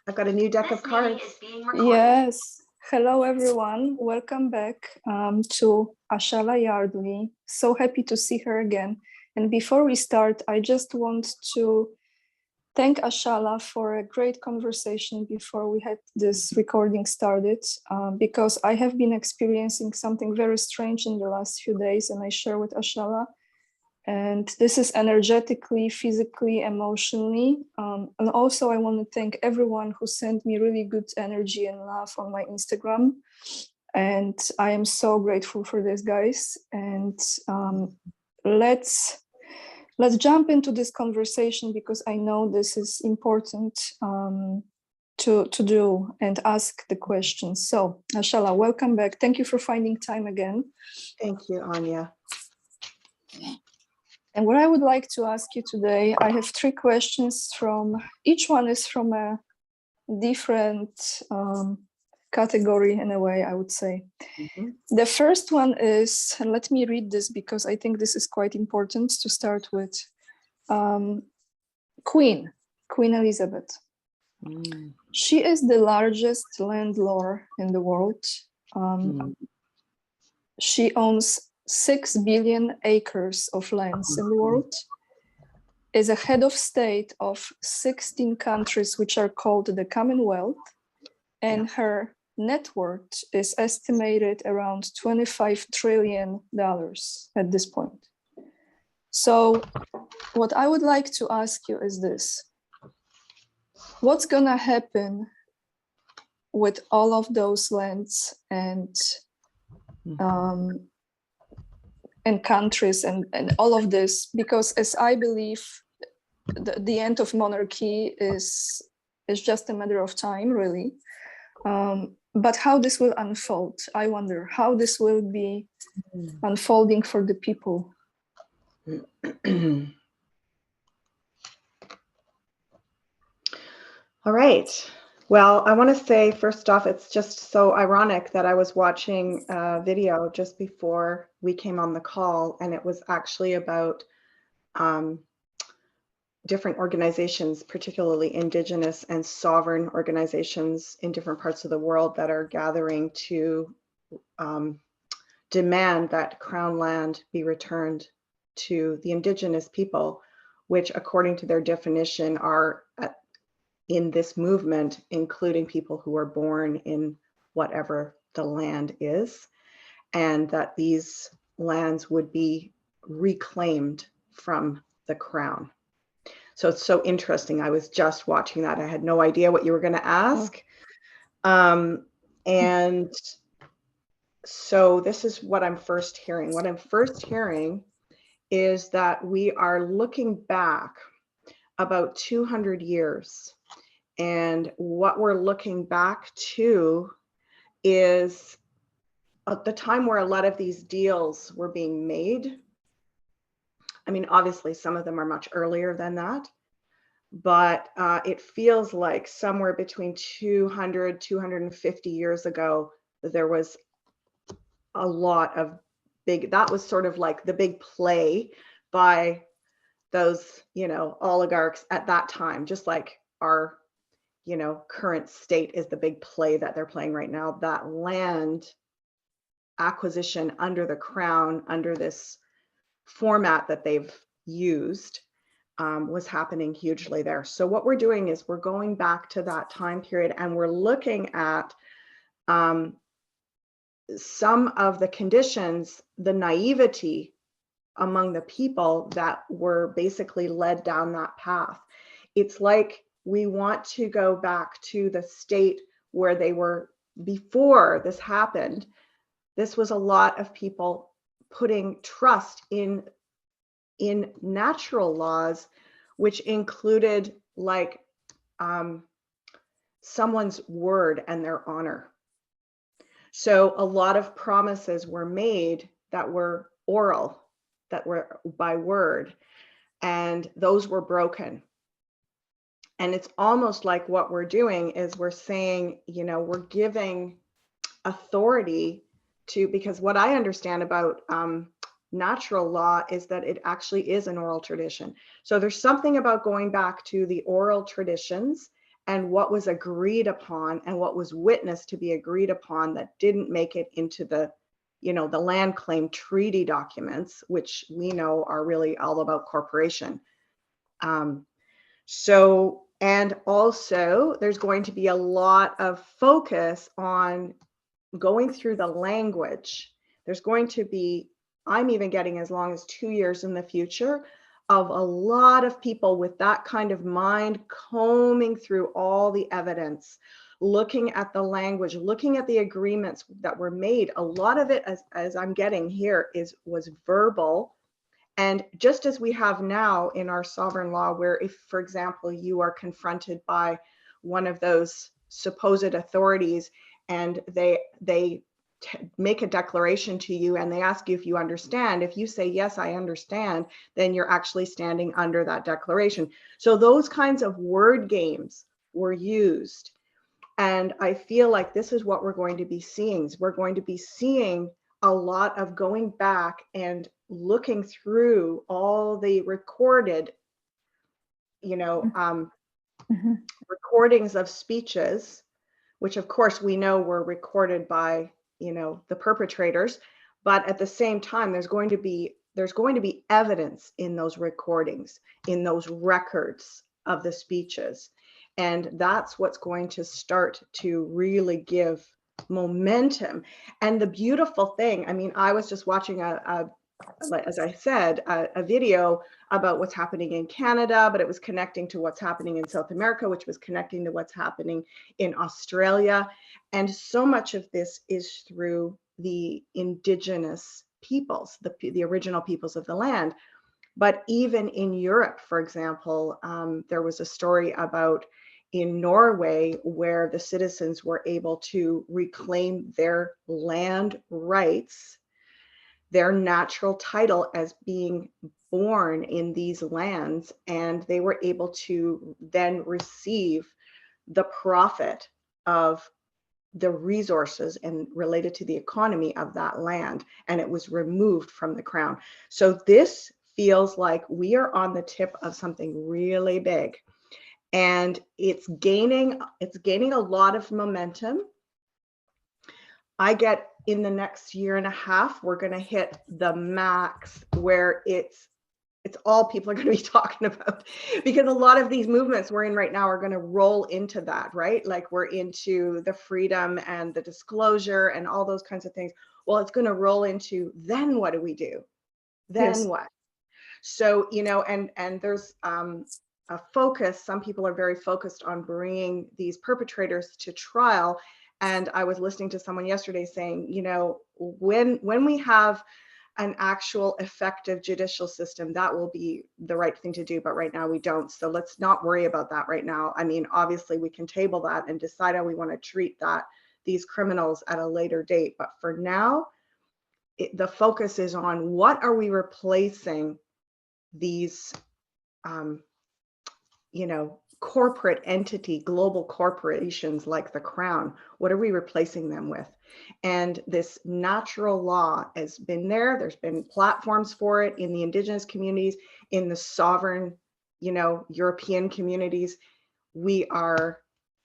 I've got a new deck of cards. Yes. Hello, everyone. Welcome back to ASHALA Yardley. So happy to see her again. And before we start, I just want to thank ASHALA for a great conversation before we had this recording started, because I have been experiencing something very strange in the last few days, and I share with ASHALA. And this is energetically, physically, emotionally. And also I want to thank everyone who sent me really good energy and love on my Instagram. And I am so grateful for this, guys. And let's jump into this conversation, because I know this is important to do and ask the questions. So ASHALA, welcome back. Thank you for finding time again. Thank you, Anya. And what I would like to ask you today, I have 3 questions from, each one is from a different category in a way, I would say. The first one is, and let me read this because I think this is quite important to start with. Queen Elizabeth. She is the largest landlord in the world. She owns 6 billion acres of lands in the world, is a head of state of 16 countries which are called the Commonwealth, and her net worth is estimated around $25 trillion at this point. So what I would like to ask you is this: what's gonna happen with all of those lands and countries and all of this? Because as I believe, the end of monarchy is just a matter of time, really. But how this will unfold, I wonder how this will be unfolding for the people. All right. Well, I want to say, first off, it's just so ironic that I was watching a video just before we came on the call, and it was actually about different organizations, particularly indigenous and sovereign organizations in different parts of the world that are gathering to demand that Crown land be returned to the indigenous people, which according to their definition are in this movement, including people who are born in whatever the land is, and that these lands would be reclaimed from the Crown. So it's so interesting. I was just watching that. I had no idea what you were going to ask. And so this is what I'm first hearing. What I'm first hearing is that we are looking back about 200 years. And what we're looking back to is at the time where a lot of these deals were being made. I mean, obviously, some of them are much earlier than that, but it feels like somewhere between 200, 250 years ago, there was a lot of big, that was sort of like the big play by those, you know, oligarchs at that time, just like our, you know, current state is the big play that they're playing right now. That land acquisition under the Crown, under this format that they've used, was happening hugely there. So what we're doing is we're going back to that time period, and we're looking at some of the conditions, the naivety among the people that were basically led down that path. It's like we want to go back to the state where they were before this happened. This was a lot of people putting trust in natural laws, which included like someone's word and their honor. So a lot of promises were made that were oral, that were by word, and those were broken. And it's almost like what we're doing is we're saying, you know, we're giving authority to, because what I understand about natural law is that it actually is an oral tradition. So there's something about going back to the oral traditions and what was agreed upon and what was witnessed to be agreed upon that didn't make it into the, the land claim treaty documents, which we know are really all about corporation. And also there's going to be a lot of focus on going through the language. There's going to be, I'm even getting as long as 2 years in the future, of a lot of people with that kind of mind combing through all the evidence, looking at the language, looking at the agreements that were made. A lot of it, as I'm getting here, was verbal. And just as we have now in our sovereign law, where if, for example, you are confronted by one of those supposed authorities and they make a declaration to you and they ask you if you understand, if you say, yes, I understand, then you're actually standing under that declaration. So those kinds of word games were used. And I feel like this is what we're going to be seeing. We're going to be seeing a lot of going back and looking through all the recorded, recordings of speeches, which of course we know were recorded by, the perpetrators. But at the same time, there's going to be evidence in those recordings, in those records of the speeches. And that's what's going to start to really give momentum. And the beautiful thing, I mean, I was just watching as I said, a video about what's happening in Canada, but it was connecting to what's happening in South America, which was connecting to what's happening in Australia. And so much of this is through the indigenous peoples, the original peoples of the land. But even in Europe, for example, there was a story about in Norway where the citizens were able to reclaim their land rights, their natural title as being born in these lands, and they were able to then receive the profit of the resources and related to the economy of that land, and it was removed from the crown. So this feels like we are on the tip of something really big, and it's gaining a lot of momentum. I get in the next year and a half, we're going to hit the max where it's all people are going to be talking about, because a lot of these movements we're in right now are going to roll into that, right? Like we're into the freedom and the disclosure and all those kinds of things. Well, it's going to roll into, then what do we do? Then Yes. what? So, and there's a focus. Some people are very focused on bringing these perpetrators to trial. And I was listening to someone yesterday saying, when we have an actual effective judicial system, that will be the right thing to do. But right now we don't. So let's not worry about that right now. I mean, obviously we can table that and decide how we want to treat these criminals at a later date. But for now, the focus is on what are we replacing these, corporate entity, global corporations like the Crown, what are we replacing them with? And this natural law has been there. There's been platforms for it in the Indigenous communities, in the sovereign, European communities. We are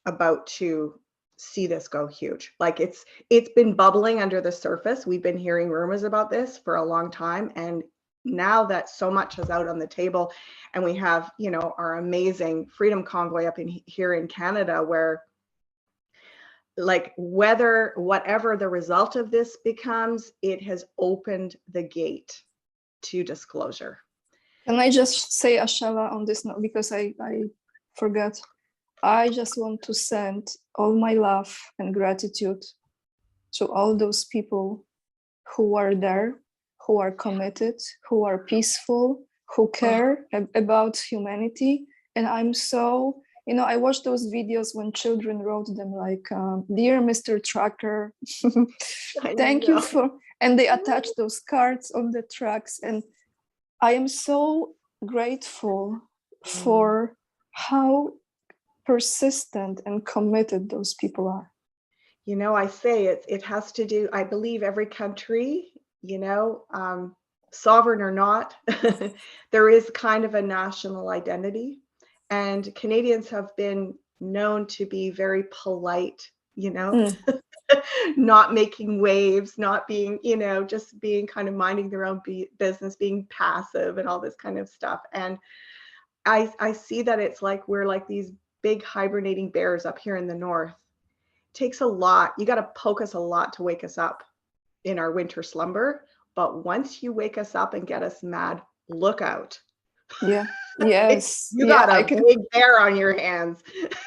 about to see this go huge. Like it's been bubbling under the surface. We've been hearing rumors about this for a long time. And now that so much is out on the table, and we have, our amazing Freedom Convoy up here in Canada, where like whatever the result of this becomes, it has opened the gate to disclosure. Can I just say Ashala on this note, because I forgot. I just want to send all my love and gratitude to all those people who are there, who are committed, who are peaceful, who care about humanity. And I'm so, I watched those videos when children wrote them like, dear Mr. Trucker, thank you for, and they attached those cards on the trucks. And I am so grateful for how persistent and committed those people are. I say it has to do, I believe every country, sovereign or not, there is kind of a national identity. And Canadians have been known to be very polite, you know, Mm. not making waves, not being, you know, just being kind of minding their own business, being passive and all this kind of stuff. And I see that it's like we're like these big hibernating bears up here in the north. It takes a lot. You got to poke us a lot to wake us up in our winter slumber. But once you wake us up and get us mad, look out. Yeah. Yes. You Yeah. got a big bear on your hands.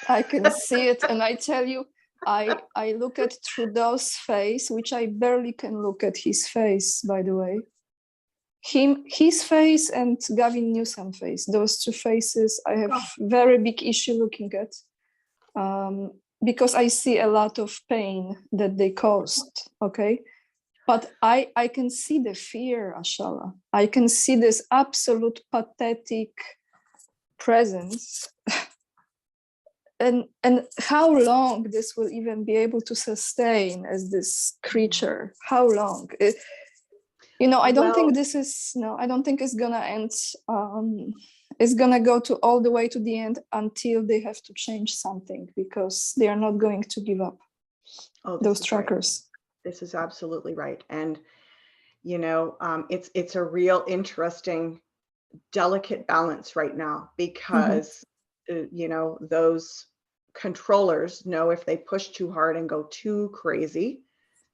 I can see it, and I tell you, I look at Trudeau's face, which I barely can look at his face, by the way. His face and Gavin Newsom face, those two faces, I have very big issue looking at, because I see a lot of pain that they caused. Okay, but I can see the fear, Ashala. I can see this absolute pathetic presence. And how long this will even be able to sustain as this creature? How long? You know, I don't think this is, no, I don't think it's gonna end. It's gonna go to all the way to the end until they have to change something, because they are not going to give up. Those trackers. Right. This is absolutely right. And, you know, it's a real interesting, delicate balance right now, because, you know, those controllers know if they push too hard and go too crazy,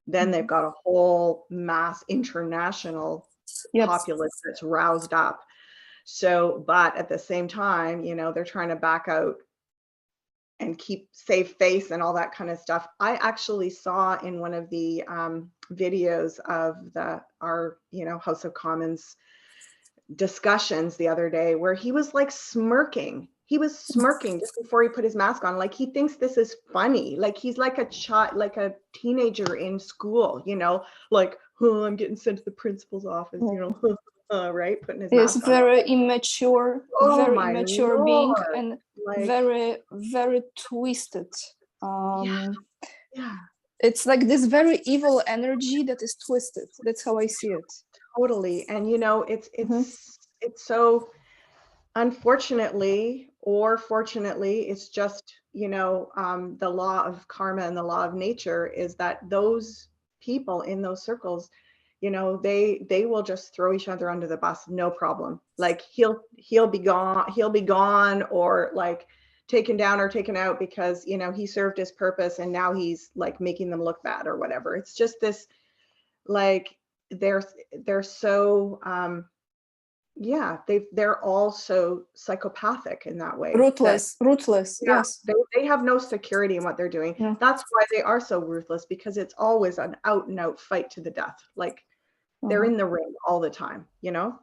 then they've got a whole mass international populace that's roused up. So, but at the same time, you know, they're trying to back out and keep safe face and all that kind of stuff. I actually saw in one of the videos of our, you know, House of Commons discussions the other day, where he was like smirking. He was smirking just before he put his mask on, like he thinks this is funny, like he's like a child, like a teenager in school, you know, like, oh, I'm getting sent to the principal's office, you know, right, putting his mask on. It's very immature, very immature Lord. being, and like, very, very twisted. Yeah. It's like this very evil energy that is twisted. That's how I see it. Totally. And you know, it's so, unfortunately or fortunately, it's just, you know, the law of karma and the law of nature is that those people in those circles, you know, they will just throw each other under the bus, no problem. Like he'll be gone, or like taken down or taken out because, you know, he served his purpose and now he's like making them look bad or whatever. It's just this, like, they're so yeah, they're all so psychopathic in that way. Ruthless, Yeah, yes. they have no security in what they're doing. Yeah. That's why they are so ruthless, because it's always an out and out fight to the death. Like they're in the ring all the time, you know?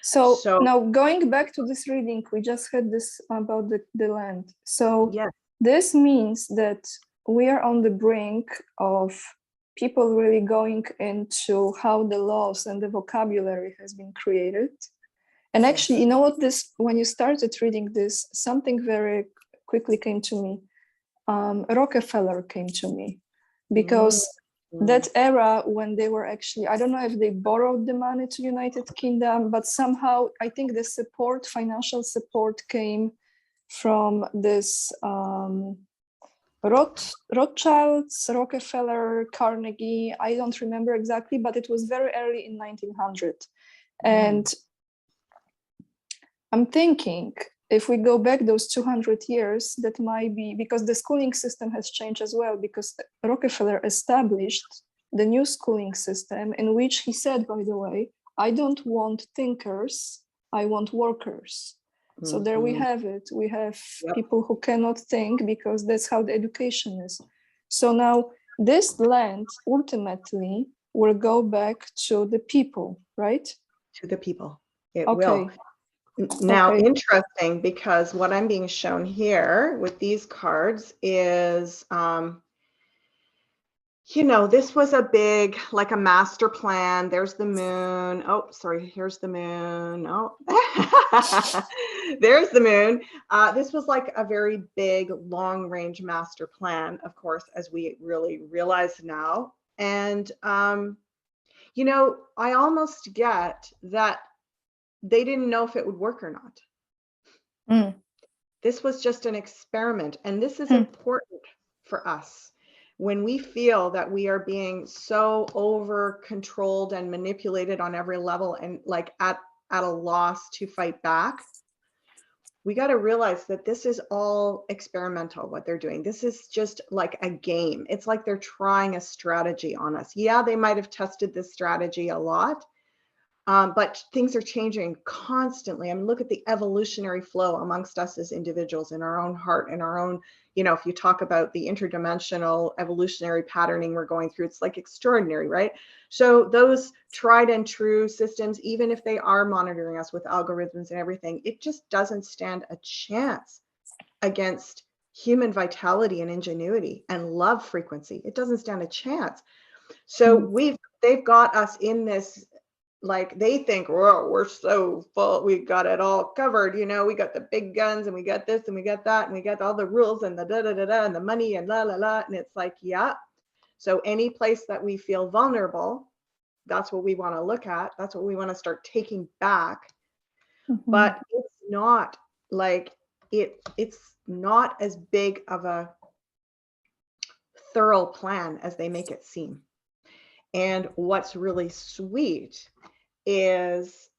So now going back to this reading, we just had this about the land. So this means that we are on the brink of people really going into how the laws and the vocabulary has been created. And actually, you know what, when you started reading this, something very quickly came to me. Rockefeller came to me, because that era when they were actually, I don't know if they borrowed the money to United Kingdom, but somehow I think the support, financial support, came from this Rothschilds, Rockefeller, Carnegie, I don't remember exactly, but it was very early in 1900. And I'm thinking, if we go back those 200 years, that might be because the schooling system has changed as well, because Rockefeller established the new schooling system, in which he said, by the way, I don't want thinkers, I want workers. So there we have it. We have people who cannot think, because that's how the education is. So now this land ultimately will go back to the people, right? To the people. It will. Now, interesting, because what I'm being shown here with these cards is, you know, this was a big, like a master plan. There's the moon. Oh, sorry, here's the moon. Oh, there's the moon. This was like a very big, long range master plan, of course, as we really realize now. And, you know, I almost get that they didn't know if it would work or not. This was just an experiment. And this is important for us. When we feel that we are being so over controlled and manipulated on every level and like at a loss to fight back, we got to realize that this is all experimental, what they're doing. This is just like a game. It's like they're trying a strategy on us. Yeah, they might have tested this strategy a lot, but things are changing constantly. I mean, look at the evolutionary flow amongst us as individuals in our own heart, in our own, you know, if you talk about the interdimensional evolutionary patterning we're going through, it's like extraordinary, right? So those tried and true systems, even if they are monitoring us with algorithms and everything, it just doesn't stand a chance against human vitality and ingenuity and love frequency. It doesn't stand a chance. So they've got us in this, like they think, whoa, we're so full, we got it all covered, you know, we got the big guns and we got this and we got that and we got all the rules and the da da da da and the money and la la la. And it's like, yeah. So any place that we feel vulnerable, that's what we want to look at. That's what we want to start taking back. But it's not like it's not as big of a thorough plan as they make it seem. And what's really sweet is,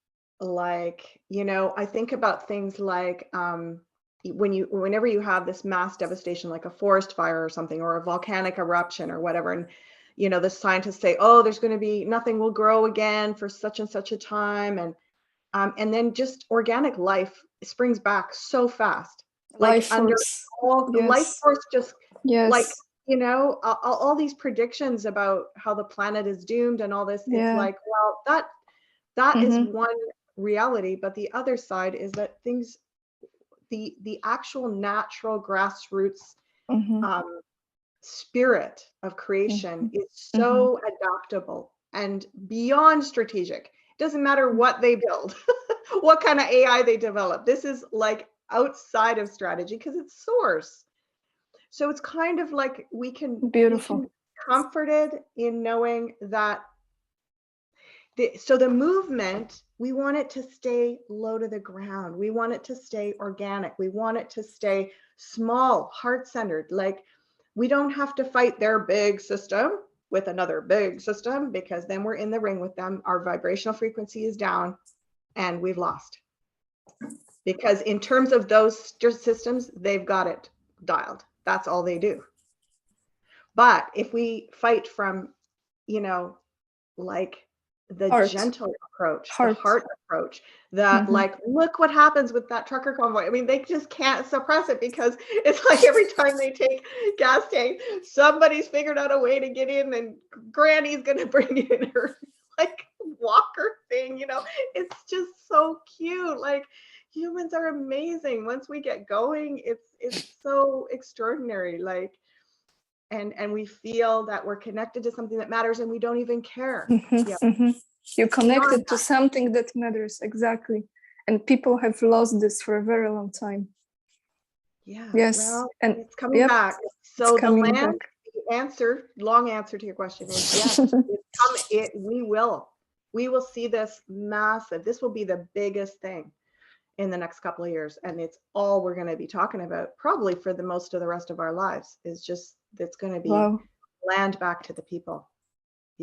like, you know, I think about things like whenever you have this mass devastation, like a forest fire or something, or a volcanic eruption or whatever, and you know, the scientists say, oh, there's going to be, nothing will grow again for such and such a time, and then just organic life springs back so fast, like Life under force. all the life Yes. force, just like, Yes. you know, all these predictions about how the planet is doomed and all this. It's like, well, that is one reality, but the other side is that things, the actual natural grassroots spirit of creation is so adaptable and beyond strategic. It doesn't matter what they build, what kind of AI they develop. This is like outside of strategy because it's source. So it's kind of like we can be comforted in knowing that the movement, we want it to stay low to the ground. We want it to stay organic. We want it to stay small, heart-centered. Like, we don't have to fight their big system with another big system, because then we're in the ring with them. Our vibrational frequency is down and we've lost. Because in terms of those systems, they've got it dialed. That's all they do. But if we fight from, you know, like the gentle approach, the heart approach, that like, look what happens with that trucker convoy. I mean, they just can't suppress it, because it's like every time they take gas tank, somebody's figured out a way to get in, and Granny's gonna bring in her like walker thing, you know. It's just so cute. Like, humans are amazing. Once we get going, it's so extraordinary. Like, and we feel that we're connected to something that matters, and we don't even care. You're connected to something that matters, exactly. And people have lost this for a very long time. Yes, well, and it's coming back. So the land, the answer, long answer to your question is yes. We will see this massive. This will be the biggest thing in the next couple of years, and it's all we're going to be talking about probably for the most of the rest of our lives. Is just, it's going to be land back to the people.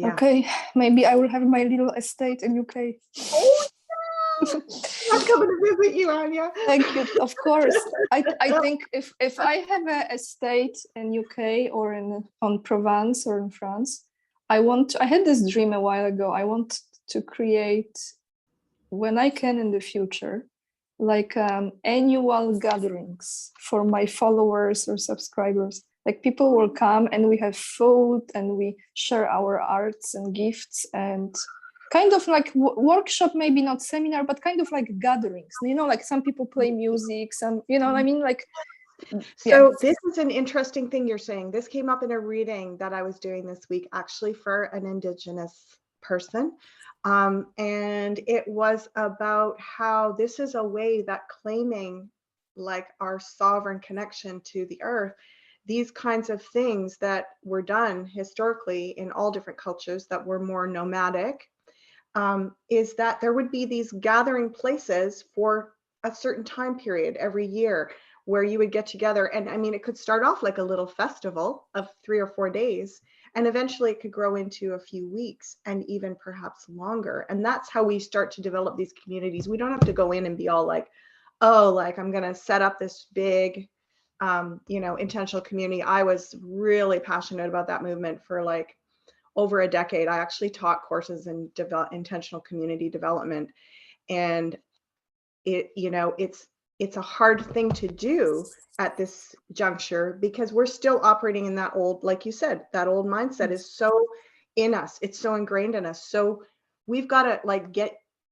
Okay, maybe I will have my little estate in UK. Oh, yeah. I'm coming to visit you, Anya. Thank you. Of course. I think if I have an estate in UK or on Provence or in France, I had this dream a while ago. I want to create, when I can in the future, like annual gatherings for my followers or subscribers. Like, people will come and we have food and we share our arts and gifts, and kind of like workshop, maybe not seminar, but kind of like gatherings, you know, like some people play music, some, you know what I mean? Like, so this is an interesting thing you're saying. This came up in a reading that I was doing this week, actually, for an Indigenous person. And it was about how this is a way that claiming like our sovereign connection to the earth, these kinds of things that were done historically in all different cultures that were more nomadic, is that there would be these gathering places for a certain time period every year, where you would get together. And I mean, it could start off like a little festival of 3 or 4 days, and eventually it could grow into a few weeks and even perhaps longer. And that's how we start to develop these communities. We don't have to go in and be all like, oh, like I'm going to set up this big, intentional community. I was really passionate about that movement for like over a decade. I actually taught courses in intentional community development, and it's a hard thing to do at this juncture because we're still operating in that old, like you said, that old mindset is so in us. It's so ingrained in us. So we've got to like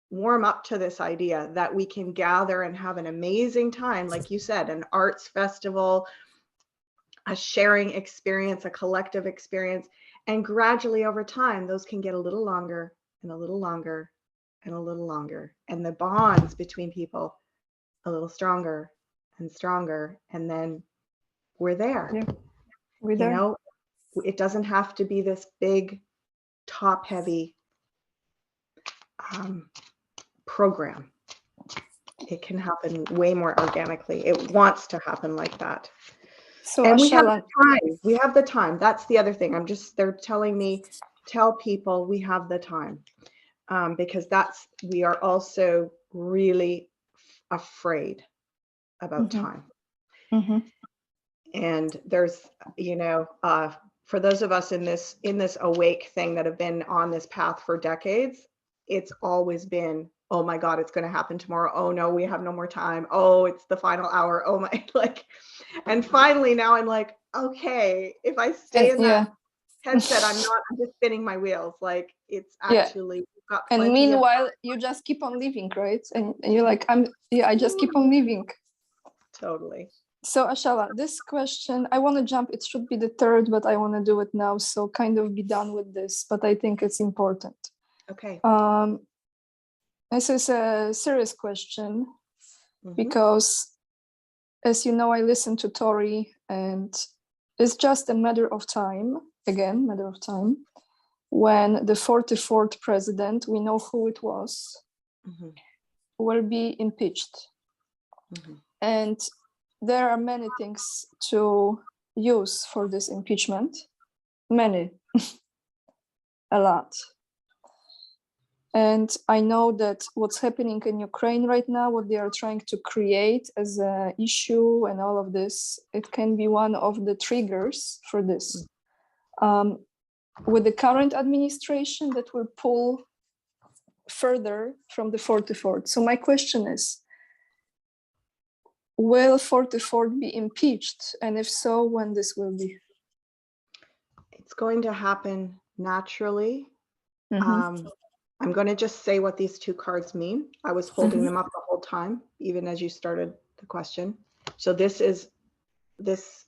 warm up to this idea that we can gather and have an amazing time, like you said, an arts festival, a sharing experience, a collective experience. And gradually over time, those can get a little longer and a little longer and a little longer. And the bonds between people a little stronger and stronger. And then we're there. Yeah, we're there. It doesn't have to be this big, top heavy program. It can happen way more organically. It wants to happen like that. So and we have the time. We have the time. That's the other thing. They're telling me, tell people we have the time, because we are also really afraid about time. And there's, for those of us in this awake thing that have been on this path for decades, it's always been, oh my God, it's going to happen tomorrow. Oh no, we have no more time. Oh, it's the final hour. Oh my, and finally now I'm like, okay, if I stay in that headset, I'm just spinning my wheels. Like it's actually, got plenty. And meanwhile, you just keep on living, right? And you're like, I just keep on living. Totally. So Ashala, this question, I want to jump, it should be the third, but I want to do it now. So kind of be done with this, but I think it's important. Okay. This is a serious question because, as you know, I listen to Tori, and it's just a matter of time, when the 44th president, we know who it was, will be impeached. And there are many things to use for this impeachment, many, a lot. And I know that what's happening in Ukraine right now, what they are trying to create as an issue and all of this, it can be one of the triggers for this. With the current administration that will pull further from the 44th. So my question is, will 44th be impeached? And if so, when this will be? It's going to happen naturally. I'm going to just say what these two cards mean. I was holding them up the whole time, even as you started the question. So this is this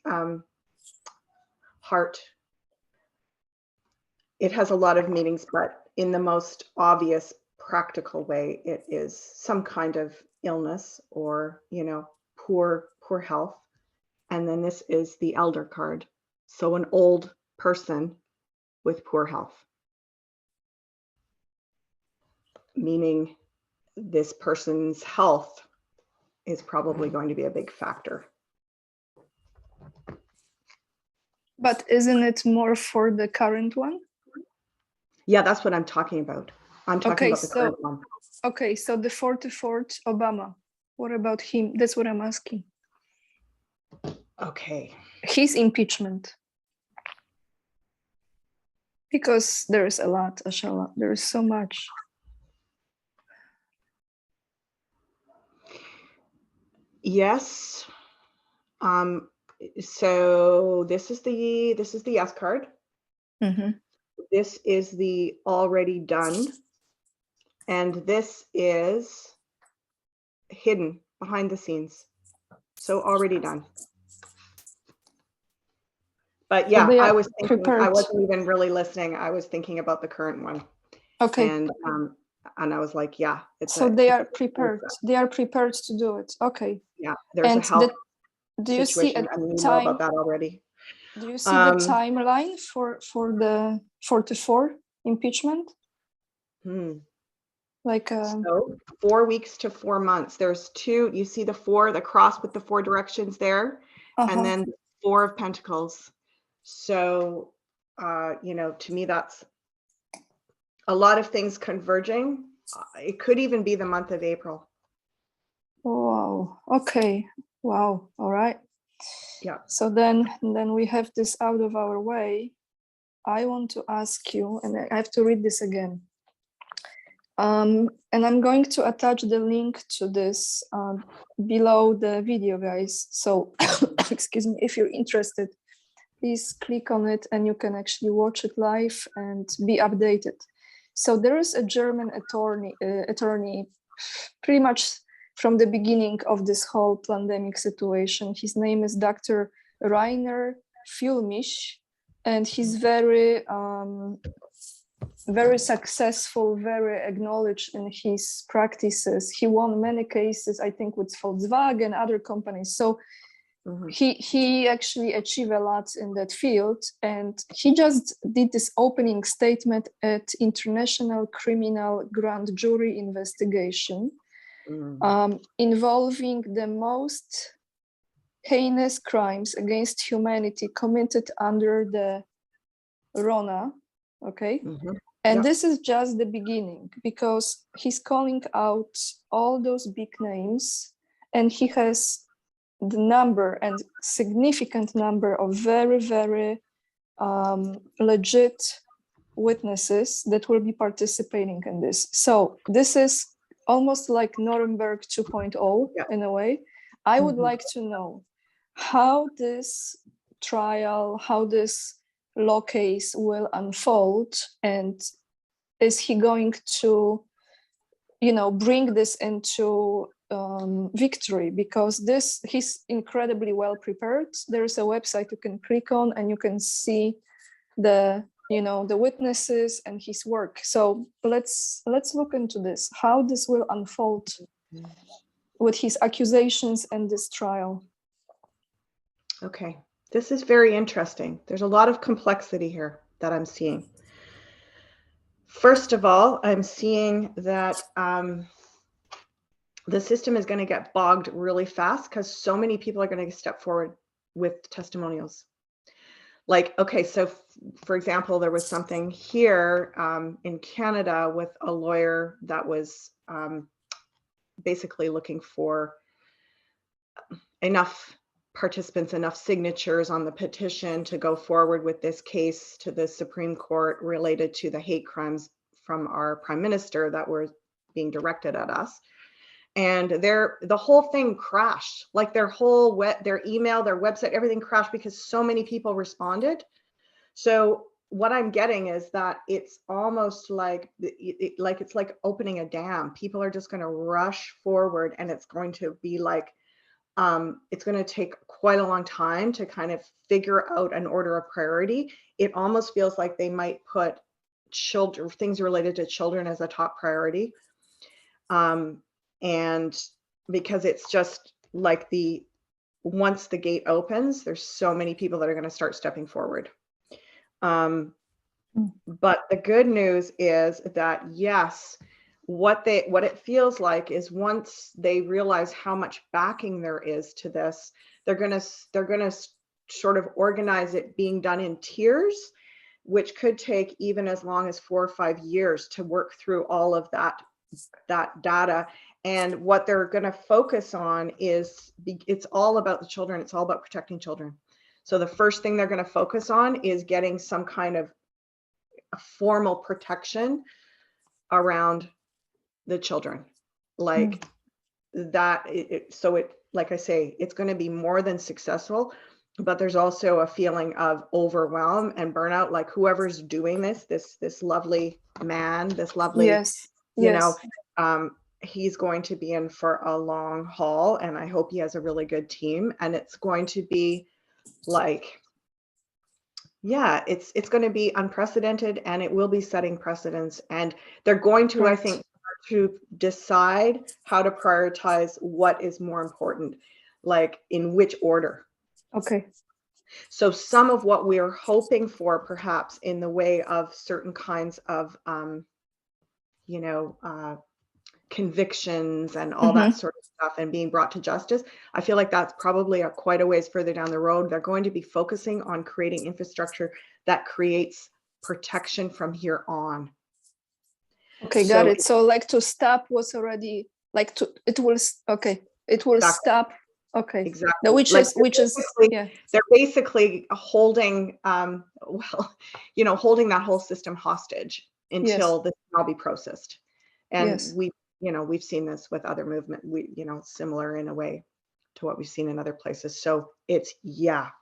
heart. It has a lot of meanings, but in the most obvious, practical way, it is some kind of illness or, poor health. And then this is the elder card. So an old person with poor health. Meaning this person's health is probably going to be a big factor. But isn't it more for the current one? Yeah, that's what I'm talking about. I'm talking about the current one. Okay, so the 44th Obama, what about him? That's what I'm asking. Okay. His impeachment. Because there is a lot, Ashala. There is so much. Yes. So this is the yes card. This is the already done. And this is hidden behind the scenes. So already done. But yeah, so I was thinking, prepared. I wasn't even really listening. I was thinking about the current one. Okay. And I was like, yeah. So they are prepared. They are prepared to do it. Okay. Yeah. There's a health do you see a time? You know about that already. Do you see the timeline for the 44 impeachment? Like So 4 weeks to 4 months. There's two, you see the four, the cross with the four directions there, and then the Four of Pentacles. So, you know, to me, that's a lot of things converging. It could even be the month of April. wow. Okay. Wow. All right. Yeah. So then we have this out of our way. I want to ask you, and I have to read this again. And I'm going to attach the link to this below the video, guys. So, excuse me, if you're interested, please click on it and you can actually watch it live and be updated. So there is a German attorney pretty much from the beginning of this whole pandemic situation. His name is Dr. Rainer FUELLMICH, and he's very successful, very acknowledged in his practices. He won many cases, I think, with Volkswagen, other companies. So he actually achieved a lot in that field, and he just did this opening statement at International Criminal Grand Jury investigation involving the most heinous crimes against humanity committed under the Rona, okay? And this is just the beginning, because he's calling out all those big names, and he has the number and significant number of very, very legit witnesses that will be participating in this. So this is almost like Nuremberg 2.0 in a way. I would like to know how this trial, how this law case will unfold, and is he going to, you know, bring this into victory? Because he's incredibly well prepared. There's a website you can click on and you can see the, you know, the witnesses and his work. So let's look into this, how this will unfold with his accusations and this trial. Okay, this is very interesting. There's a lot of complexity here that I'm seeing. First of all, I'm seeing that the system is going to get bogged really fast because so many people are going to step forward with testimonials. Like, okay, so for example, there was something here in Canada with a lawyer that was basically looking for enough participants, enough signatures on the petition to go forward with this case to the Supreme Court related to the hate crimes from our Prime Minister that were being directed at us. And the whole thing crashed, like their email, their website, everything crashed because so many people responded. So what I'm getting is that it's almost like it's like opening a dam. People are just going to rush forward, and it's going to be like it's going to take quite a long time to kind of figure out an order of priority. It almost feels like they might put children, things related to children, as a top priority. And because it's just like once the gate opens, there's so many people that are going to start stepping forward. But the good news is that, yes, what it feels like is once they realize how much backing there is to this, they're going to sort of organize it being done in tiers, which could take even as long as 4 or 5 years to work through all of that data. And what they're going to focus on is it's all about the children. It's all about protecting children. So the first thing they're going to focus on is getting some kind of a formal protection around the children, like that. Like I say, it's going to be more than successful, but there's also a feeling of overwhelm and burnout. Like whoever's doing this lovely man, this lovely, you know, he's going to be in for a long haul, and I hope he has a really good team. And it's going to be like, yeah, it's going to be unprecedented, and it will be setting precedents. And they're going to, I think, to decide how to prioritize what is more important, like in which order. Okay. So some of what we are hoping for, perhaps in the way of certain kinds of, you know, convictions and all that sort of stuff and being brought to justice. I feel like that's probably quite a ways further down the road. They're going to be focusing on creating infrastructure that creates protection from here on. Okay, got it. So like to stop what's already like to it will exactly. Stop. Okay, exactly. No, which is yeah. They're basically holding well, you know, holding that whole system hostage until this can all be processed. And we've seen this with other movement, similar in a way to what we've seen in other places. So it's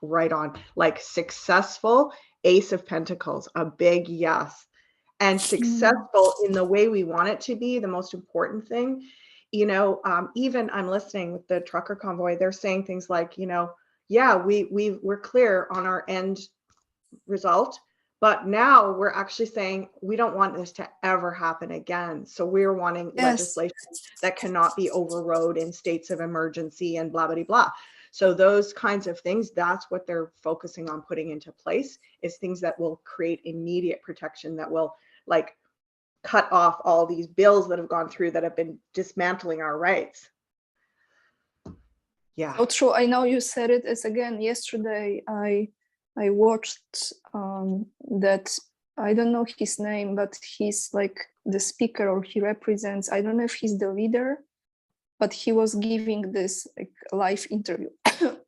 right on, like successful Ace of Pentacles, a big yes. And successful in the way we want it to be, the most important thing. Even I'm listening with the trucker convoy, they're saying things like, we're clear on our end result, but now we're actually saying we don't want this to ever happen again. So we're wanting legislation that cannot be overrode in states of emergency and blah, blah, blah. So those kinds of things, that's what they're focusing on putting into place, is things that will create immediate protection, that will like cut off all these bills that have gone through that have been dismantling our rights. Yeah. Oh, true. I know you said it. As again, yesterday I watched that, I don't know his name, but he's like the speaker, or he represents, I don't know if he's the leader, but he was giving this like live interview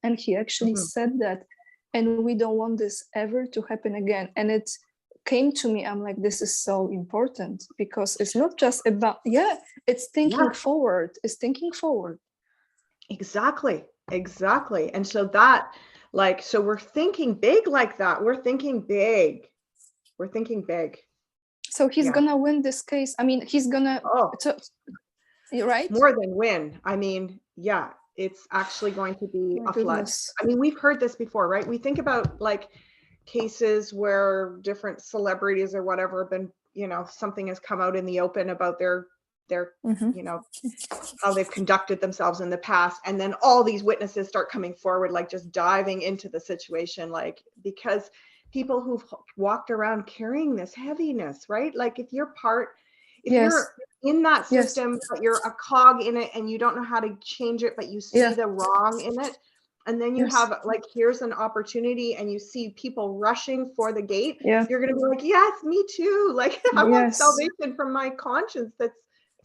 and he actually said that, and we don't want this ever to happen again. And it came to me, I'm like, this is so important, because it's not just about, it's thinking forward, it's thinking forward. Exactly. And so that, like, so we're thinking big like that. We're thinking big. So he's gonna win this case. I mean, he's gonna, right? More than win. I mean, it's actually going to be a flood. I mean, we've heard this before, right? We think about like cases where different celebrities or whatever have been, something has come out in the open about their how they've conducted themselves in the past, and then all these witnesses start coming forward, like just diving into the situation, like, because people who've walked around carrying this heaviness, right? Like if you're in that system, but you're a cog in it and you don't know how to change it, but you see the wrong in it. And then you have like, here's an opportunity and you see people rushing for the gate. You're going to be like, yes, me too. Like I want salvation from my conscience that's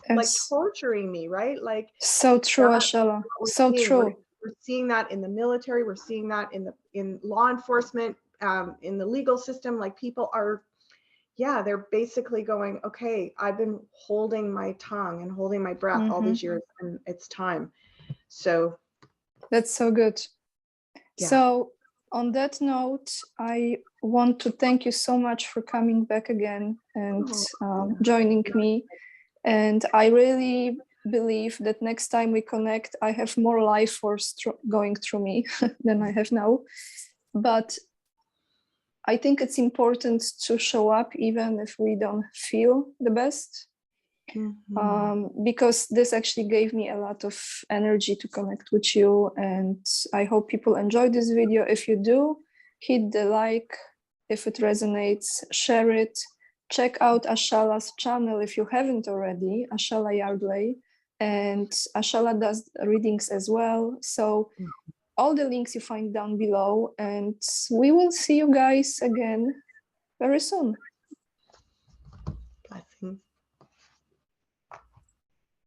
like torturing me, right? Like, so true, ASHALA. So true. We're seeing that in the military. We're seeing that in law enforcement, in the legal system. Like people are, they're basically going, okay, I've been holding my tongue and holding my breath all these years, and it's time. So that's so good. So on that note, I want to thank you so much for coming back again and joining me. And I really believe that next time we connect, I have more life force going through me than I have now. But I think it's important to show up even if we don't feel the best. Because this actually gave me a lot of energy to connect with you, and I hope people enjoy this video. If you do, hit the like. If it resonates, share it. Check out ASHALA's channel if you haven't already, ASHALA Yardley, and ASHALA does readings as well. So all the links you find down below, and we will see you guys again very soon.